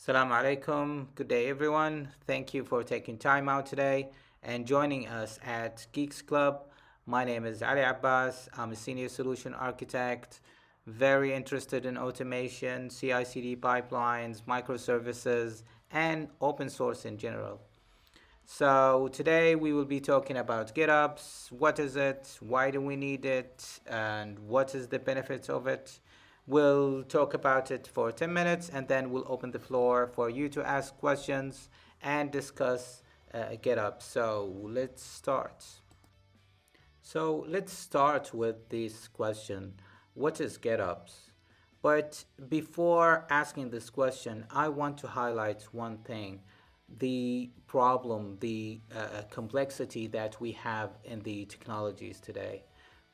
Assalamu alaikum. Good day, everyone. Thank you for taking time out today and joining us at Geeks Club. My name is Ali Abbas. I'm a senior solution architect, very interested in automation, CI/CD pipelines, microservices, and open source in general. So today we will be talking about GitOps. What is it? Why do we need it? And what is the benefits of it? We'll talk about it for 10 minutes and then we'll open the floor for you to ask questions and discuss GitOps. So let's start with this question. What is GitOps? But before asking this question, I want to highlight one thing, the problem, the complexity that we have in the technologies today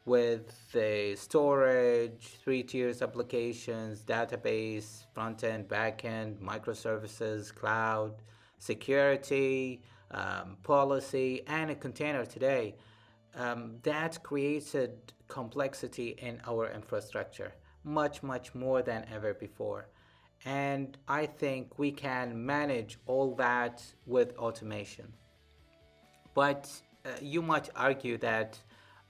with the storage, three tiers applications, database, front end, back end, microservices, cloud, security, policy, and a container today. That created complexity in our infrastructure, much more than ever before. And I think we can manage all that with automation. But you might argue that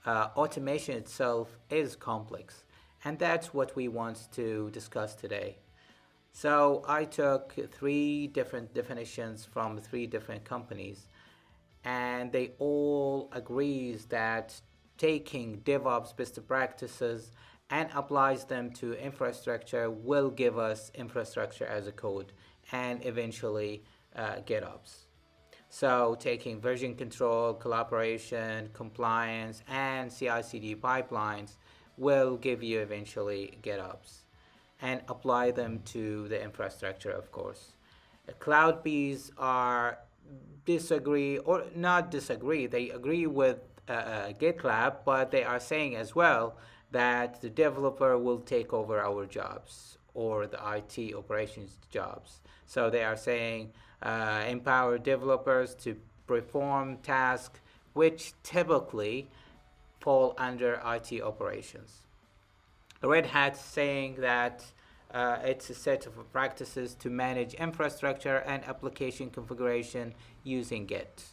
automation itself is complex, and that's what we want to discuss today. So I took three different definitions from three different companies, and they all agrees that taking DevOps best practices and applies them to infrastructure will give us infrastructure as a code and eventually GitOps. So taking version control, collaboration, compliance, and CI/CD pipelines will give you eventually GitOps and apply them to the infrastructure, of course. Cloud bees are disagree or not disagree. They agree with GitLab, but they are saying as well that the developer will take over our jobs or the IT operations jobs. So they are saying empower developers to perform tasks which typically fall under IT operations. Red Hat saying that it's a set of practices to manage infrastructure and application configuration using Git.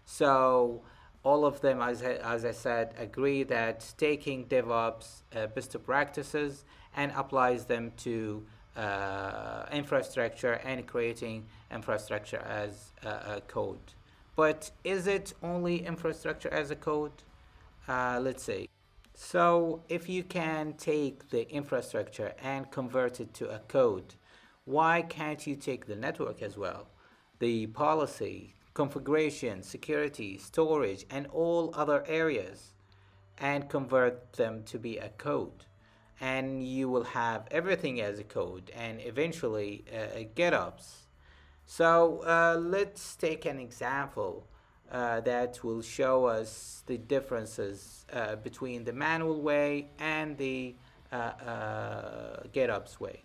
So all of them, as I said, agree that taking DevOps best practices and applies them to infrastructure and creating infrastructure as a code. But is it only infrastructure as a code? Let's see. So if you can take the infrastructure and convert it to a code, why can't you take the network as well? The policy, configuration, security, storage, and all other areas and convert them to be a code. And you will have everything as a code and eventually GitOps. So let's take an example that will show us the differences between the manual way and the GitOps way.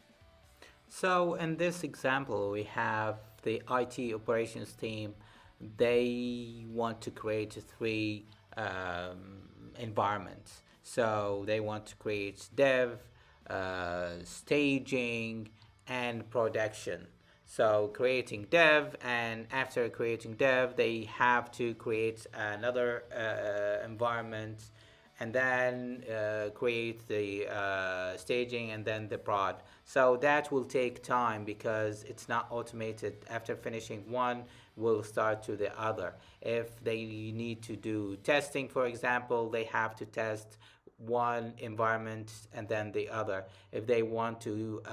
So in this example, we have the IT operations team. They want to create three environments. So they want to create dev, staging, and production. So creating dev, and after creating dev, they have to create another environment, and then create the staging, and then the prod. So that will take time because it's not automated. After finishing one, we'll start to the other. If they need to do testing, for example, they have to test one environment and then the other. If they want to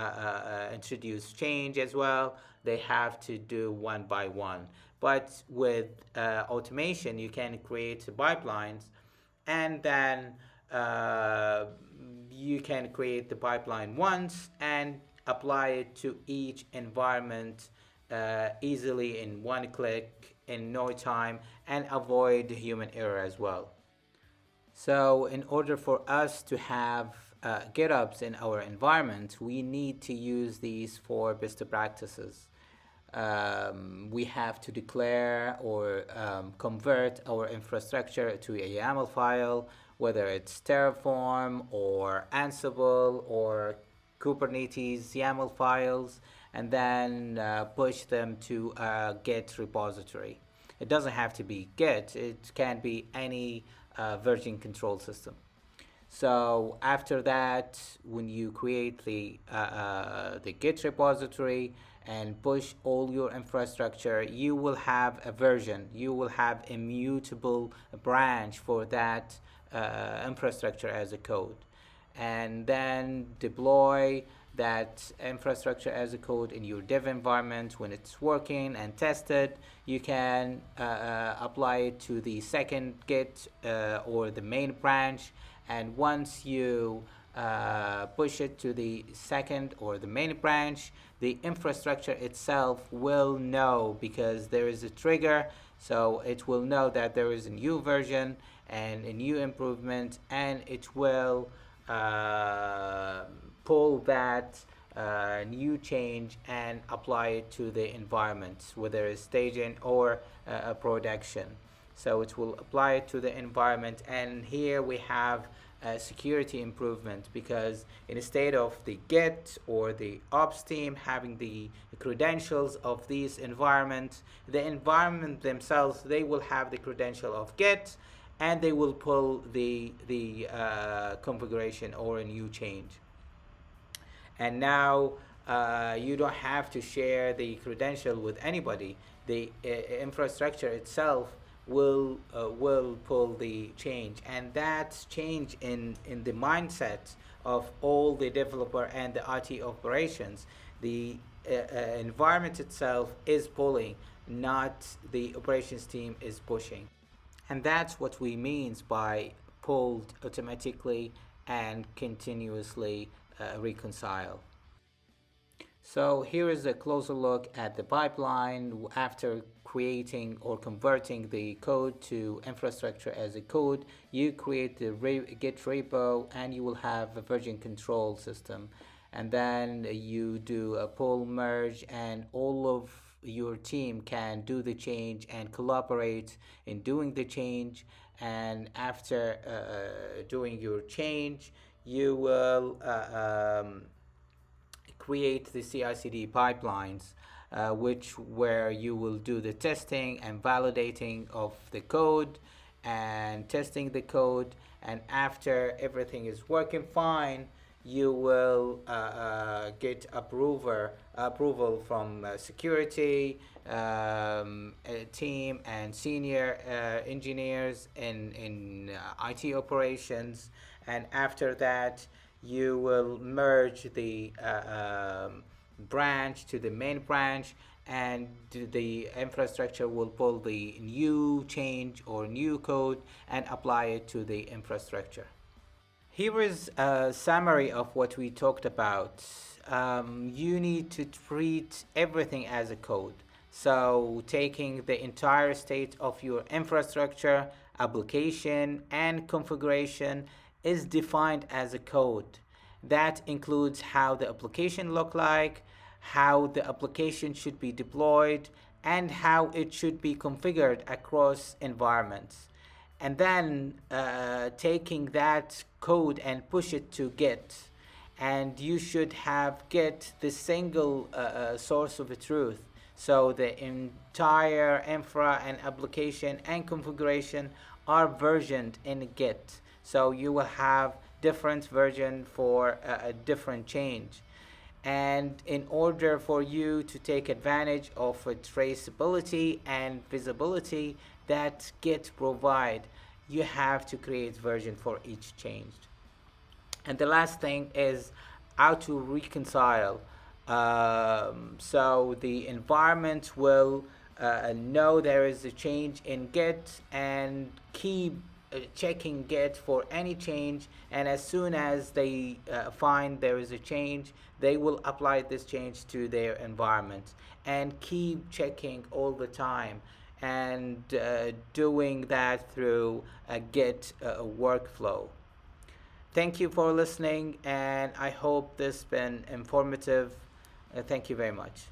introduce change as well, they have to do one by one. But with automation, you can create pipelines, and then you can create the pipeline once and apply it to each environment easily in one click in no time and avoid human error as well. So in order for us to have GitOps in our environment, we need to use these four best practices. We have to declare or convert our infrastructure to a YAML file, whether it's Terraform or Ansible or Kubernetes YAML files and then push them to a Git repository. It doesn't have to be Git, it can be any version control system. So after that, when you create the Git repository and push all your infrastructure, you will have a version. You will have a mutable branch for that infrastructure as a code, and then deploy that infrastructure as a code in your dev environment. When it's working and tested, you can apply it to the second Git or the main branch. And once you push it to the second or the main branch, the infrastructure itself will know, because there is a trigger, so it will know that there is a new version and a new improvement, and it will uh, pull that new change and apply it to the environment, whether it's staging or a production. So it will apply it to the environment, and here we have a security improvement, because instead of the Git or the ops team having the credentials of these environments, the environment themselves, they will have the credential of Git, and they will pull the configuration or a new change. And now you don't have to share the credential with anybody. The infrastructure itself will pull the change, and that change in the mindset of all the developer and the IT operations. The environment itself is pulling, not the operations team is pushing. And that's what we means by pulled automatically and continuously reconcile. So here is a closer look at the pipeline after creating or converting the code to infrastructure as a code. You create the Git repo, and you will have a version control system. And then you do a pull merge, and all of your team can do the change and collaborate in doing the change. And after doing your change, you will create the CI/CD pipelines, which where you will do the testing and validating of the code and testing the code. And after everything is working fine, you will get approval from security team and senior engineers in IT operations. And after that, you will merge the branch to the main branch, and the infrastructure will pull the new change or new code and apply it to the infrastructure. Here is a summary of what we talked about. You need to treat everything as a code. So, taking the entire state of your infrastructure, application, and configuration is defined as a code. That includes how the application look like, how the application should be deployed, and how it should be configured across environments. And then taking that code and push it to Git. And you should have Git the single source of the truth. So the entire infra and application and configuration are versioned in Git. So you will have different version for a different change. And in order for you to take advantage of a traceability and visibility that Git provide, you have to create version for each change. And the last thing is how to reconcile. So the environment will know there is a change in Git and keep checking Git for any change. And as soon as they find there is a change, they will apply this change to their environment and keep checking all the time, and doing that through a Git workflow. Thank you for listening, and I hope this has been informative. Thank you very much.